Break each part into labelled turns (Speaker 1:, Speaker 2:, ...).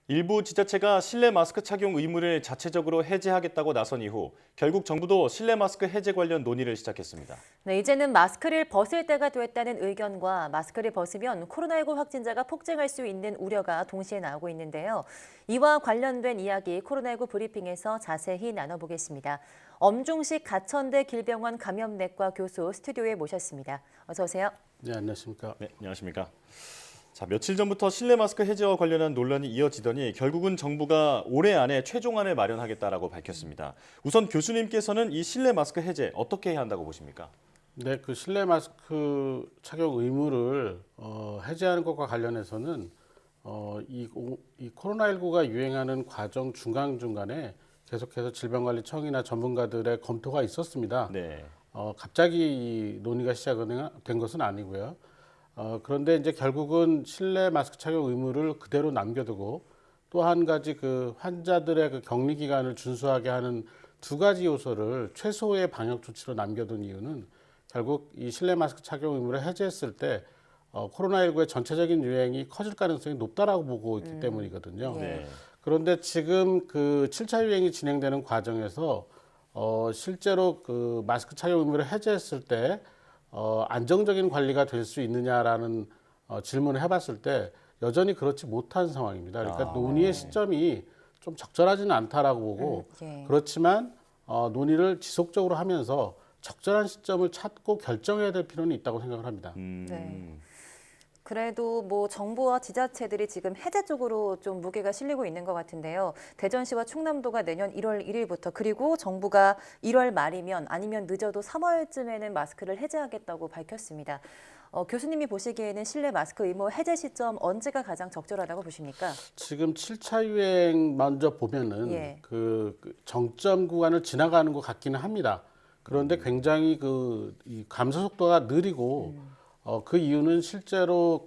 Speaker 1: 일부 지자체가 실내 마스크 착용 의무를 자체적으로 해제하겠다고 나선 이후 결국 정부도 실내 마스크 해제 관련 논의를 시작했습니다.
Speaker 2: 네, 이제는 마스크를 벗을 때가 됐다는 의견과 마스크를 벗으면 코로나19 확진자가 폭증할 수 있는 우려가 동시에 나오고 있는데요. 이와 관련된 이야기 코로나19 브리핑에서 자세히 나눠보겠습니다. 엄중식 가천대 길병원 감염내과 교수 스튜디오에 모셨습니다. 어서 오세요.
Speaker 3: 네, 안녕하십니까.
Speaker 1: 네, 안녕하십니까. 자, 며칠 전부터 실내 마스크 해제와 관련한 논란이 이어지더니 결국은 정부가 올해 안에 최종안을 마련하겠다라고 밝혔습니다. 우선 교수님께서는 이 실내 마스크 해제 어떻게 해야 한다고 보십니까?
Speaker 3: 네, 그 실내 마스크 착용 의무를 해제하는 것과 관련해서는 이 코로나19가 유행하는 과정 중간중간에 계속해서 질병관리청이나 전문가들의 검토가 있었습니다.
Speaker 1: 네.
Speaker 3: 갑자기 이 논의가 시작된 것은 아니고요. 그런데 이제 결국은 실내 마스크 착용 의무를 그대로 남겨두고 또 한 가지 그 환자들의 그 격리 기간을 준수하게 하는 두 가지 요소를 최소의 방역 조치로 남겨둔 이유는 결국 이 실내 마스크 착용 의무를 해제했을 때 코로나19의 전체적인 유행이 커질 가능성이 높다라고 보고 있기 때문이거든요.
Speaker 1: 네.
Speaker 3: 그런데 지금 그 7차 유행이 진행되는 과정에서 실제로 그 마스크 착용 의무를 해제했을 때 안정적인 관리가 될 수 있느냐라는 질문을 해봤을 때 여전히 그렇지 못한 상황입니다. 그러니까 논의의 시점이 좀 적절하지는 않다라고 보고
Speaker 2: 예.
Speaker 3: 그렇지만 논의를 지속적으로 하면서 적절한 시점을 찾고 결정해야 될 필요는 있다고 생각을 합니다.
Speaker 2: 네. 그래도 뭐 정부와 지자체들이 지금 해제 쪽으로 좀 무게가 실리고 있는 것 같은데요. 대전시와 충남도가 내년 1월 1일부터 그리고 정부가 1월 말이면 아니면 늦어도 3월쯤에는 마스크를 해제하겠다고 밝혔습니다. 교수님이 보시기에는 실내 마스크 의무 해제 시점 언제가 가장 적절하다고 보십니까?
Speaker 3: 지금 7차 유행 먼저 보면은
Speaker 2: 예.
Speaker 3: 그 정점 구간을 지나가는 것 같기는 합니다. 그런데 굉장히 이 감소 속도가 느리고 그 이유는 실제로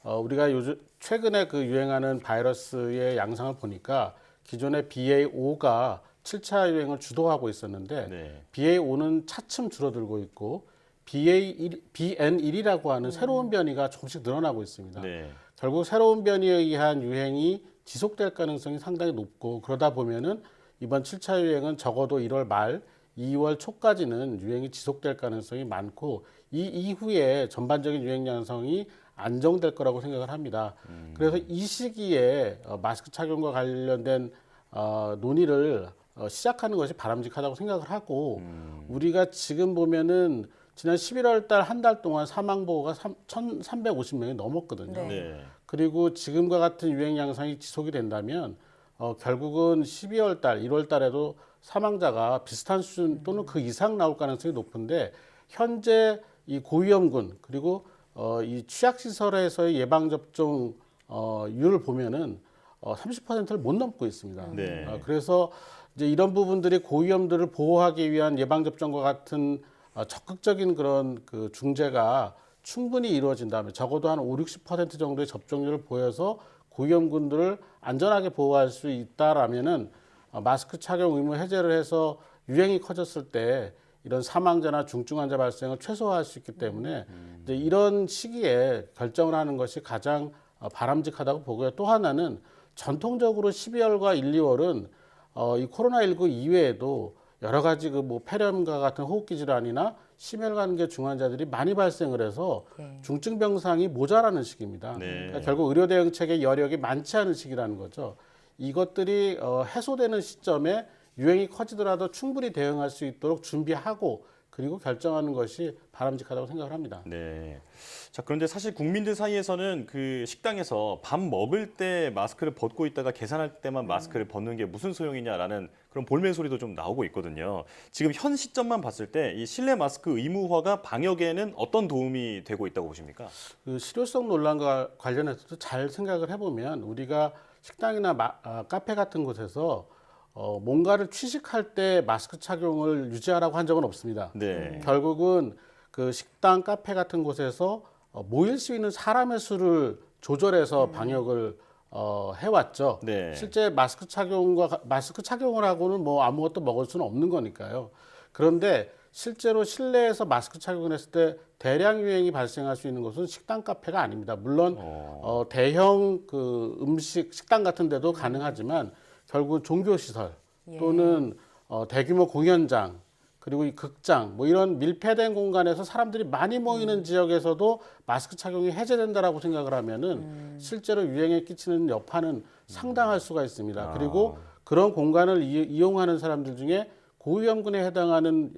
Speaker 3: 우리가 요즘 최근에 그 유행하는 바이러스의 양상을 보니까 기존의 BA.5가 7차 유행을 주도하고 있었는데
Speaker 1: 네.
Speaker 3: BA.5는 차츰 줄어들고 있고 BN1이라고 하는 새로운 변이가 조금씩 늘어나고 있습니다.
Speaker 1: 네.
Speaker 3: 결국 새로운 변이에 의한 유행이 지속될 가능성이 상당히 높고 그러다 보면은 이번 7차 유행은 적어도 1월 말, 2월 초까지는 유행이 지속될 가능성이 많고 이 이후에 전반적인 유행 양상이 안정될 거라고 생각을 합니다. 그래서 이 시기에 마스크 착용과 관련된 논의를 시작하는 것이 바람직하다고 생각을 하고 우리가 지금 보면은 지난 11월 달 한 달 동안 사망 보고가 1,350명이 넘었거든요.
Speaker 2: 네.
Speaker 1: 네.
Speaker 3: 그리고 지금과 같은 유행 양상이 지속이 된다면 결국은 12월 달, 1월 달에도 사망자가 비슷한 수준 또는 그 이상 나올 가능성이 높은데 현재 이 고위험군 그리고 이 취약시설에서의 예방접종 율을 보면은 30%를 못 넘고 있습니다.
Speaker 1: 네.
Speaker 3: 그래서 이제 이런 부분들이 고위험들을 보호하기 위한 예방접종과 같은 적극적인 그런 그 중재가 충분히 이루어진다면 적어도 한 5, 60% 정도의 접종률을 보여서 고위험군들을 안전하게 보호할 수 있다라면은 마스크 착용 의무 해제를 해서 유행이 커졌을 때 이런 사망자나 중증 환자 발생을 최소화할 수 있기 때문에 이제 이런 시기에 결정을 하는 것이 가장 바람직하다고 보고요. 또 하나는 전통적으로 12월과 1, 2월은 이 코로나19 이외에도 여러 가지 그 뭐 폐렴과 같은 호흡기 질환이나 심혈관계 중환자들이 많이 발생을 해서
Speaker 2: 예.
Speaker 3: 중증 병상이 모자라는 시기입니다.
Speaker 1: 네.
Speaker 3: 그러니까 결국 의료 대응책의 여력이 많지 않은 시기라는 거죠. 이것들이 해소되는 시점에 유행이 커지더라도 충분히 대응할 수 있도록 준비하고 그리고 결정하는 것이 바람직하다고 생각을 합니다.
Speaker 1: 네. 자, 그런데 사실 국민들 사이에서는 그 식당에서 밥 먹을 때 마스크를 벗고 있다가 계산할 때만 마스크를 벗는 게 무슨 소용이냐라는 그런 볼멘 소리도 좀 나오고 있거든요. 지금 현 시점만 봤을 때 이 실내 마스크 의무화가 방역에는 어떤 도움이 되고 있다고 보십니까?
Speaker 3: 그 실효성 논란과 관련해서도 잘 생각을 해보면 우리가 식당이나 카페 같은 곳에서 뭔가를 취식할 때 마스크 착용을 유지하라고 한 적은 없습니다.
Speaker 1: 네.
Speaker 3: 결국은 그 식당, 카페 같은 곳에서 모일 수 있는 사람의 수를 조절해서 방역을 해왔죠.
Speaker 1: 네.
Speaker 3: 실제 마스크 착용을 하고는 뭐 아무것도 먹을 수는 없는 거니까요. 그런데 실제로 실내에서 마스크 착용을 했을 때 대량 유행이 발생할 수 있는 곳은 식당, 카페가 아닙니다. 물론 대형 그 음식 식당 같은 데도 가능하지만 결국 종교 시설 또는 대규모 공연장 그리고 이 극장 뭐 이런 밀폐된 공간에서 사람들이 많이 모이는 지역에서도 마스크 착용이 해제된다라고 생각을 하면은 실제로 유행에 끼치는 여파는 상당할 수가 있습니다. 그리고 그런 공간을 이용하는 사람들 중에 고위험군에 해당하는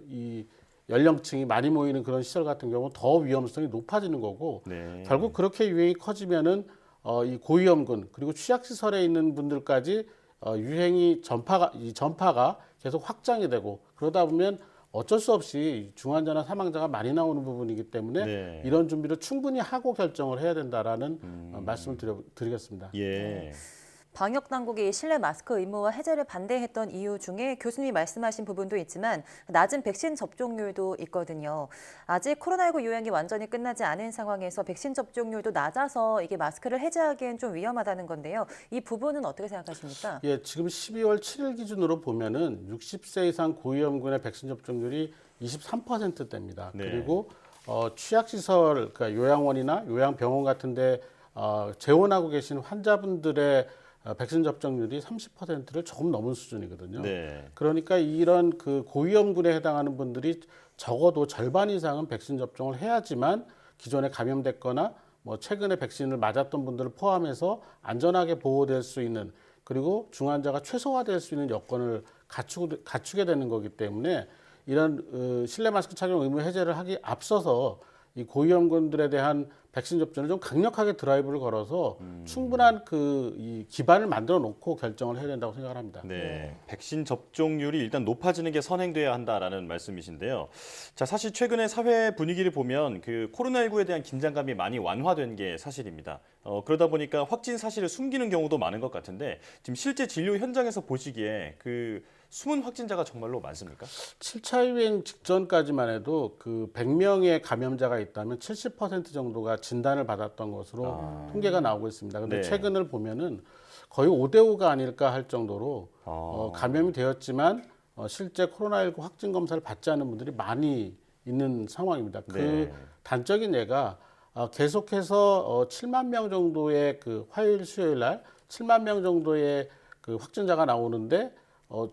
Speaker 3: 이 연령층이 많이 모이는 그런 시설 같은 경우 더 위험성이 높아지는 거고
Speaker 1: 네.
Speaker 3: 결국 그렇게 유행이 커지면은 이 고위험군 그리고 취약 시설에 있는 분들까지 유행이 전파가 계속 확장이 되고 그러다 보면 어쩔 수 없이 중환자나 사망자가 많이 나오는 부분이기 때문에
Speaker 1: 네.
Speaker 3: 이런 준비를 충분히 하고 결정을 해야 된다라는 말씀을 드리겠습니다.
Speaker 1: 예.
Speaker 2: 방역 당국이 실내 마스크 의무화 해제를 반대했던 이유 중에 교수님이 말씀하신 부분도 있지만 낮은 백신 접종률도 있거든요. 아직 코로나19 유행이 완전히 끝나지 않은 상황에서 백신 접종률도 낮아서 이게 마스크를 해제하기엔 좀 위험하다는 건데요. 이 부분은 어떻게 생각하십니까?
Speaker 3: 예, 지금 12월 7일 기준으로 보면은 60세 이상 고위험군의 백신 접종률이 23%대입니다.
Speaker 1: 네.
Speaker 3: 그리고 취약시설, 그러니까 요양원이나 요양병원 같은데 재원하고 계신 환자분들의 백신 접종률이 30%를 조금 넘은 수준이거든요.
Speaker 1: 네.
Speaker 3: 그러니까 이런 그 고위험군에 해당하는 분들이 적어도 절반 이상은 백신 접종을 해야지만 기존에 감염됐거나 뭐 최근에 백신을 맞았던 분들을 포함해서 안전하게 보호될 수 있는 그리고 중환자가 최소화될 수 있는 여건을 갖추게 되는 거기 때문에 이런 실내 마스크 착용 의무 해제를 하기 앞서서 이 고위험군들에 대한 백신 접종을 좀 강력하게 드라이브를 걸어서 충분한 이 기반을 만들어 놓고 결정을 해야 된다고 생각을 합니다.
Speaker 1: 네, 백신 접종률이 일단 높아지는 게 선행돼야 한다라는 말씀이신데요. 자, 사실 최근에 사회 분위기를 보면 그 코로나19에 대한 긴장감이 많이 완화된 게 사실입니다. 그러다 보니까 확진 사실을 숨기는 경우도 많은 것 같은데 지금 실제 진료 현장에서 보시기에 그 숨은 확진자가 정말로 많습니까?
Speaker 3: 7차 유행 직전까지만 해도 그 100명의 감염자가 있다면 70% 정도가 진단을 받았던 것으로 통계가 나오고 있습니다. 그런데
Speaker 1: 네.
Speaker 3: 최근을 보면은 거의 5대5가 아닐까 할 정도로 감염이 되었지만 실제 코로나19 확진 검사를 받지 않은 분들이 많이 있는 상황입니다. 그
Speaker 1: 네.
Speaker 3: 단적인 예가 계속해서 7만 명 정도의 그 화요일, 수요일 날 7만 명 정도의 그 확진자가 나오는데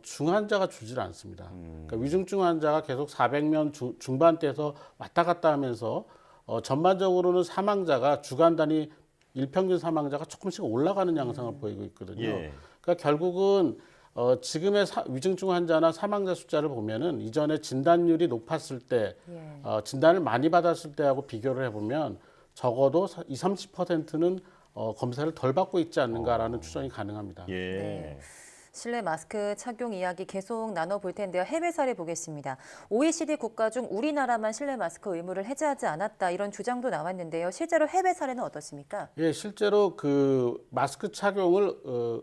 Speaker 3: 중환자가 줄질 않습니다. 그러니까 위중증 환자가 계속 400명 중반대에서 왔다 갔다 하면서 전반적으로는 사망자가 주간 단위 일평균 사망자가 조금씩 올라가는 양상을 보이고 있거든요.
Speaker 1: 예.
Speaker 3: 그러니까 결국은 지금의 위중증 환자나 사망자 숫자를 보면은 이전에 진단율이 높았을 때, 진단을 많이 받았을 때하고 비교를 해보면 적어도 20, 30%는 검사를 덜 받고 있지 않는가라는 추정이 가능합니다.
Speaker 1: 예.
Speaker 2: 네. 실내 마스크 착용 이야기 계속 나눠볼 텐데요. 해외 사례 보겠습니다. OECD 국가 중 우리나라만 실내 마스크 의무를 해제하지 않았다 이런 주장도 나왔는데요. 실제로 해외 사례는 어떻습니까?
Speaker 3: 예, 실제로 그 마스크 착용을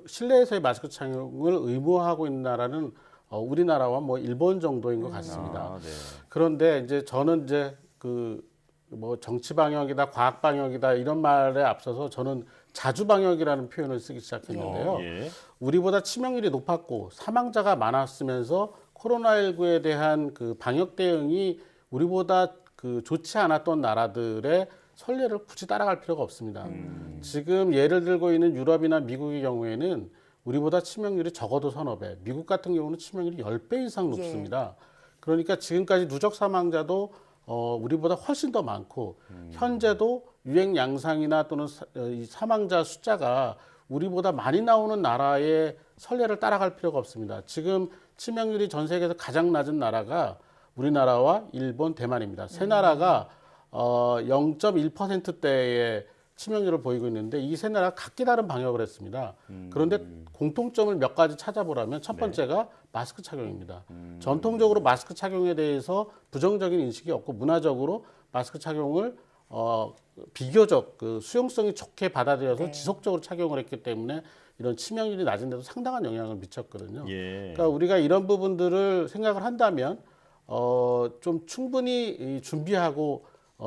Speaker 3: 실내에서의 마스크 착용을 의무화하고 있는 나라는 우리나라와 뭐 일본 정도인 것 같습니다.
Speaker 1: 네.
Speaker 3: 그런데 이제 저는 이제 그 뭐 정치 방역이다, 과학 방역이다 이런 말에 앞서서 저는 자주 방역이라는 표현을 쓰기 시작했는데요.
Speaker 1: 예.
Speaker 3: 우리보다 치명률이 높았고 사망자가 많았으면서 코로나19에 대한 그 방역 대응이 우리보다 그 좋지 않았던 나라들의 선례를 굳이 따라갈 필요가 없습니다. 지금 예를 들고 있는 유럽이나 미국의 경우에는 우리보다 치명률이 적어도 서너 배, 미국 같은 경우는 치명률이 10배 이상 높습니다. 그러니까 지금까지 누적 사망자도 우리보다 훨씬 더 많고 현재도 유행 양상이나 또는 이 사망자 숫자가 우리보다 많이 나오는 나라의 선례를 따라갈 필요가 없습니다. 지금 치명률이 전 세계에서 가장 낮은 나라가 우리나라와 일본, 대만입니다. 세 나라가 0.1%대의 치명률을 보이고 있는데 이 세 나라가 각기 다른 방역을 했습니다. 그런데 공통점을 몇 가지 찾아보라면 첫 번째가 마스크 착용입니다. 전통적으로 마스크 착용에 대해서 부정적인 인식이 없고 문화적으로 마스크 착용을 비교적 그 수용성이 좋게 받아들여서 지속적으로 착용을 했기 때문에 이런 치명률이 낮은데도 상당한 영향을 미쳤거든요.
Speaker 1: 예.
Speaker 3: 그러니까 우리가 이런 부분들을 생각을 한다면 좀 충분히 준비하고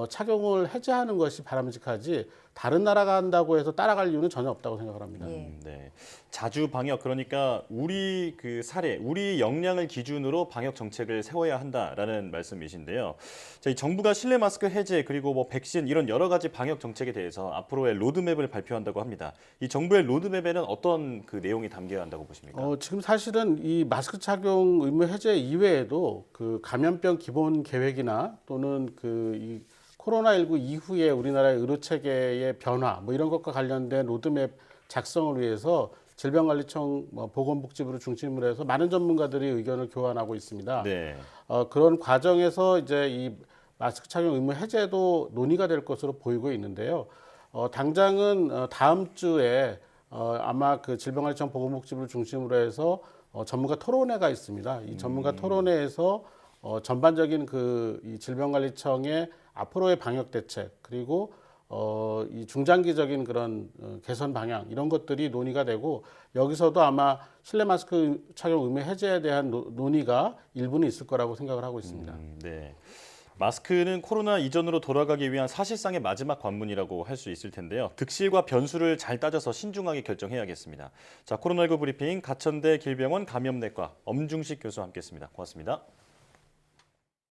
Speaker 3: 착용을 해제하는 것이 바람직하지 다른 나라가 한다고 해서 따라갈 이유는 전혀 없다고 생각을 합니다.
Speaker 2: 예.
Speaker 1: 네. 자주 방역 그러니까 우리 사례, 우리 역량을 기준으로 방역 정책을 세워야 한다라는 말씀이신데요. 자, 이 정부가 실내 마스크 해제 그리고 뭐 백신 이런 여러 가지 방역 정책에 대해서 앞으로의 로드맵을 발표한다고 합니다. 이 정부의 로드맵에는 어떤 그 내용이 담겨야 한다고 보십니까?
Speaker 3: 지금 사실은 이 마스크 착용 의무 해제 이외에도 그 감염병 기본 계획이나 또는 이 코로나19 이후에 우리나라의 의료 체계의 변화 뭐 이런 것과 관련된 로드맵 작성을 위해서 질병관리청 보건복지부를 중심으로 해서 많은 전문가들이 의견을 교환하고 있습니다.
Speaker 1: 네.
Speaker 3: 그런 과정에서 이제 이 마스크 착용 의무 해제도 논의가 될 것으로 보이고 있는데요. 당장은 다음 주에 아마 그 질병관리청 보건복지부를 중심으로 해서 전문가 토론회가 있습니다. 이 전문가 토론회에서 전반적인 이 질병관리청의 앞으로의 방역 대책 그리고 이 중장기적인 그런 개선 방향 이런 것들이 논의가 되고 여기서도 아마 실내 마스크 착용 의무 해제에 대한 논의가 일부는 있을 거라고 생각을 하고 있습니다.
Speaker 1: 네. 마스크는 코로나 이전으로 돌아가기 위한 사실상의 마지막 관문이라고 할 수 있을 텐데요. 득실과 변수를 잘 따져서 신중하게 결정해야겠습니다. 자, 코로나19 브리핑 가천대 길병원 감염내과 엄중식 교수와 함께했습니다. 고맙습니다.